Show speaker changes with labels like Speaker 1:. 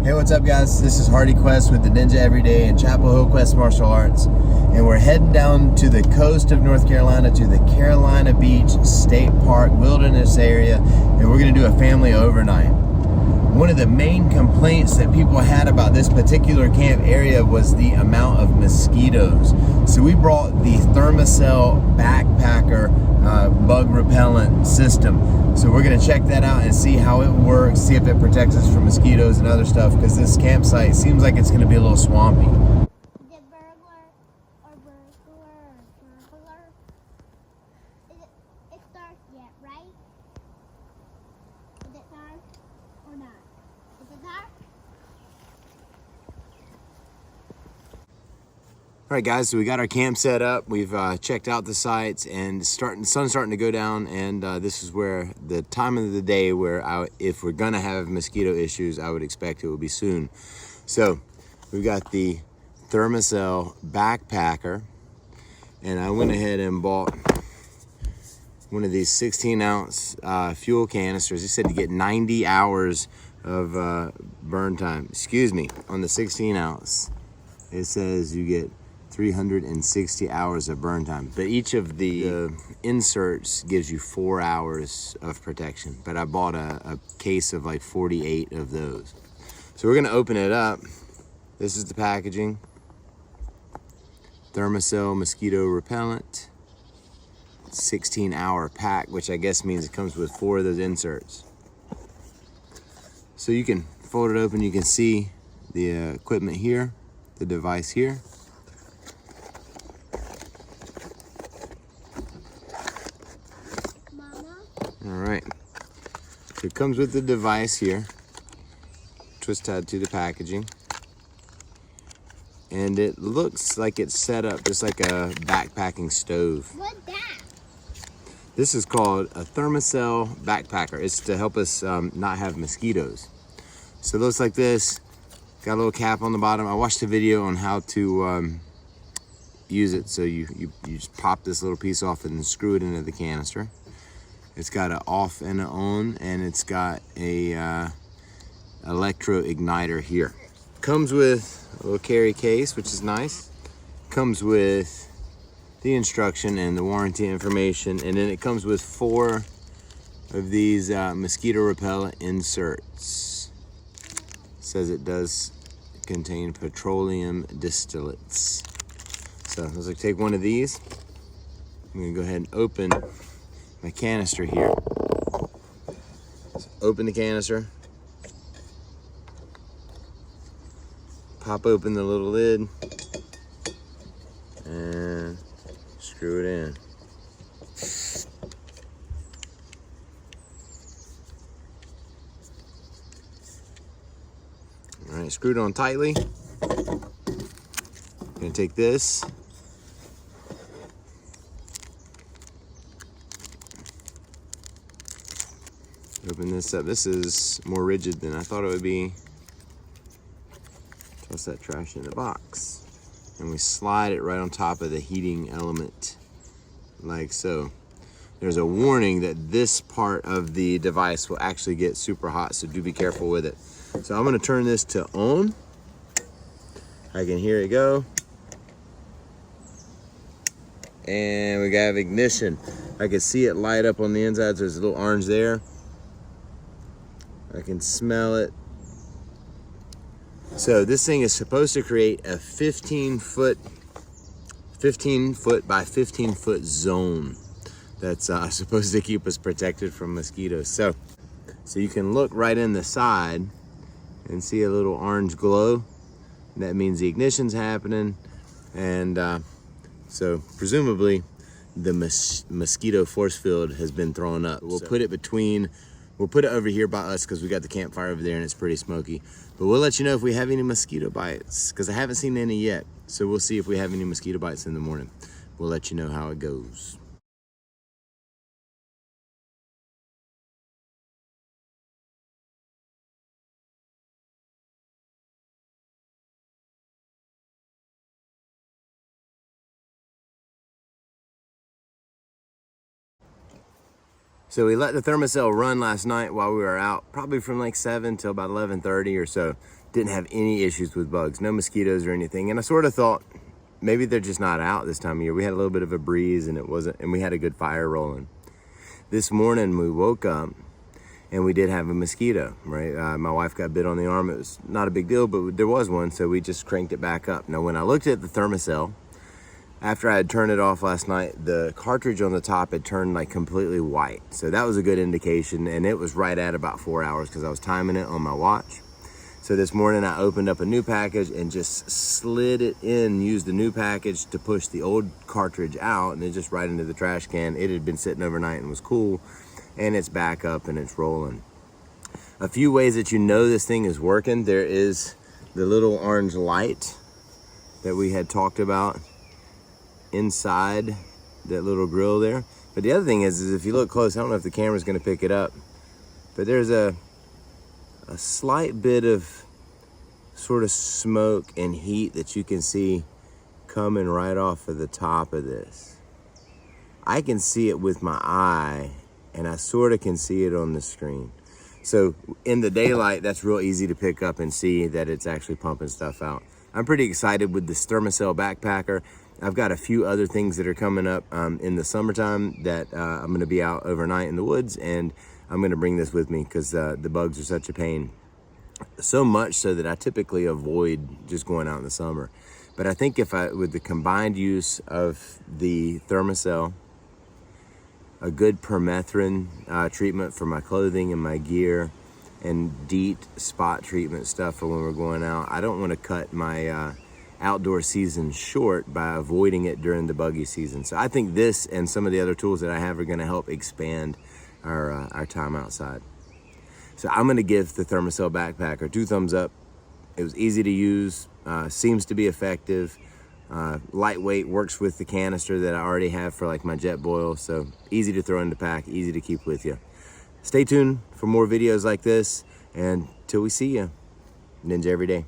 Speaker 1: Hey, what's up guys? This is Hardy Quest with the Ninja Everyday and Chapel Hill Quest Martial Arts. And we're heading down to the coast of North Carolina to the Carolina Beach State Park Wilderness area. And we're gonna do a family overnight. One of the main complaints that people had about this particular camp area was the amount of mosquitoes. So we brought the Thermacell backpacker bug repellent system. So we're gonna check that out and see how it works, see if it protects us from mosquitoes and other stuff, because this campsite seems like it's gonna be a little swampy.
Speaker 2: It's dark yet, right? Is it dark or not? Is it dark?
Speaker 1: All right guys, so we got our camp set up. We've checked out the sites and sun's starting to go down, and this is where the time of the day where if we're gonna have mosquito issues, I would expect it will be soon. So we've got the Thermacell backpacker, and I went ahead and bought one of these 16-ounce fuel canisters. He said to get 90 hours of burn time. Excuse me, on the 16-ounce, it says you get 360 hours of burn time, but each of the inserts gives you 4 hours of protection. But I bought a case of like 48 of those. So we're gonna open it up. This is the packaging. Thermacell mosquito repellent, 16-hour pack, which I guess means it comes with 4 of those inserts. So you can fold it open, you can see the equipment here, the device here. All right, so it comes with the device here, twist tied to the packaging, and it looks like it's set up just like a backpacking stove.
Speaker 2: What's that?
Speaker 1: This is called a Thermacell backpacker. It's to help us not have mosquitoes. So it looks like this, got a little cap on the bottom. I watched a video on how to use it. So you just pop this little piece off and then screw it into the canister. It's got an off and an on, and it's got a electro igniter here. Comes with a little carry case, which is nice. Comes with the instruction and the warranty information, and then it comes with 4 of these mosquito repellent inserts. Says it does contain petroleum distillates. So let's take one of these. I'm gonna go ahead and open my canister here. So open the canister, pop open the little lid, and screw it in. All right, screwed on tightly. Gonna take this, open this up. This is more rigid than I thought it would be. Toss that trash in the box, and we slide it right on top of the heating element, like so. There's a warning that this part of the device will actually get super hot, so do be careful with it. So I'm gonna turn this to on. I can hear it go. And we got ignition. I can see it light up on the inside, so there's a little orange there. I can smell it. So this thing is supposed to create a 15 foot by 15 foot zone that's supposed to keep us protected from mosquitoes. So you can look right in the side and see a little orange glow. That means the ignition's happening, and so presumably the mosquito force field has been thrown up. We'll put it over here by us because we got the campfire over there and it's pretty smoky. But we'll let you know if we have any mosquito bites, because I haven't seen any yet. So we'll see if we have any mosquito bites in the morning. We'll let you know how it goes. So we let the Thermacell run last night while we were out, probably from like 7 till about 11:30 or so. Didn't have any issues with bugs, no mosquitoes or anything. And I sort of thought maybe they're just not out this time of year. We had a little bit of a breeze and we had a good fire rolling. This morning we woke up and we did have a mosquito, right? My wife got bit on the arm. It was not a big deal, but there was one, so we just cranked it back up. Now, when I looked at the Thermacell, after I had turned it off last night, the cartridge on the top had turned like completely white. So that was a good indication, and it was right at about 4 hours because I was timing it on my watch. So this morning I opened up a new package and just slid it in, used the new package to push the old cartridge out, and then just right into the trash can. It had been sitting overnight and was cool, and it's back up and it's rolling. A few ways that you know this thing is working. There is the little orange light that we had talked about inside that little grill there. But the other thing is if you look close, I don't know if the camera's gonna pick it up, but there's a slight bit of sort of smoke and heat that you can see coming right off of the top of this. I can see it with my eye, and I sort of can see it on the screen. So in the daylight, that's real easy to pick up and see that it's actually pumping stuff out. I'm pretty excited with this Thermacell backpacker. I've got a few other things that are coming up in the summertime that I'm gonna be out overnight in the woods, and I'm gonna bring this with me because the bugs are such a pain. So much so that I typically avoid just going out in the summer. But I think with the combined use of the Thermacell, a good permethrin treatment for my clothing and my gear, and DEET spot treatment stuff for when we're going out. I don't want to cut my outdoor season short by avoiding it during the buggy season. So I think this and some of the other tools that I have are going to help expand our time outside. So I'm going to give the Thermacell backpacker 2 thumbs up. It was easy to use, seems to be effective. Lightweight, works with the canister that I already have for like my jet boil, so easy to throw in the pack, easy to keep with you. Stay tuned for more videos like this, and till we see you, Ninja every day.